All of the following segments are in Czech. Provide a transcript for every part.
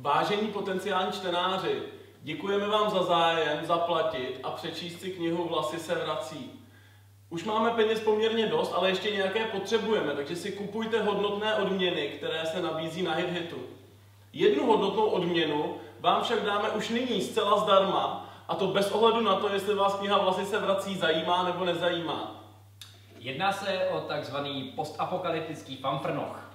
Vážení potenciální čtenáři, děkujeme vám za zájem zaplatit a přečíst si knihu Vlasy se vrací. Už máme peněz poměrně dost, ale ještě nějaké potřebujeme, takže si kupujte hodnotné odměny, které se nabízí na HitHitu. Jednu hodnotnou odměnu vám však dáme už nyní zcela zdarma, a to bez ohledu na to, jestli vás kniha Vlasy se vrací zajímá nebo nezajímá. Jedná se o takzvaný postapokalyptický fanfrnoch.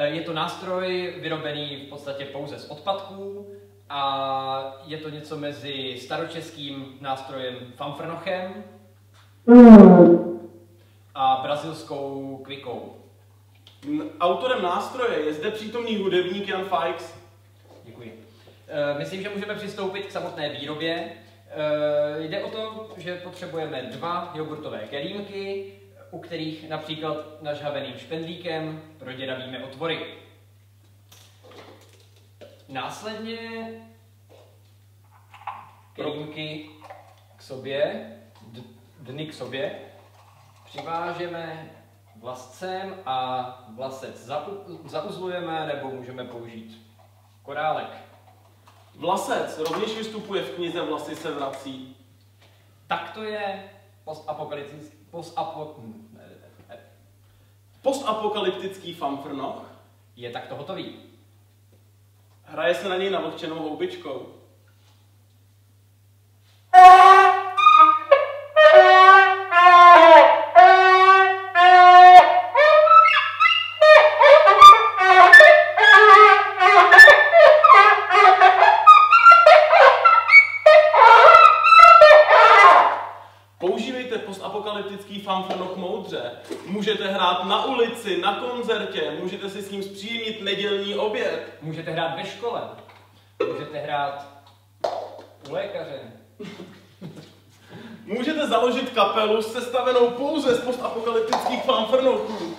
Je to nástroj vyrobený v podstatě pouze z odpadků a je to něco mezi staročeským nástrojem fanfrnochem a brazilskou kvikou. Autorem nástroje je zde přítomný hudebník Jan Fajks. Děkuji. Myslím, že můžeme přistoupit k samotné výrobě. Jde o to, že potřebujeme 2 jogurtové kelímky, u kterých například nažhaveným špendlíkem proděravíme otvory. Následně kelímky k sobě, dny k sobě, přivážeme vlascem a vlasec zauzlujeme nebo můžeme použít korálek. Vlasec rovněž vystupuje v knize Vlasy se vrací. Tak to je Postapokalyptický fanfrnoch je takto hotový. Hraje se na něj navlhčenou houbičkou. Používejte postapokalyptický fanfrnoch moudře. Můžete hrát na ulici, na koncertě, můžete si s ním zpříjemnit nedělní oběd. Můžete hrát ve škole, můžete hrát u lékaře. Můžete založit kapelu sestavenou pouze z postapokalyptických fanfrnochů.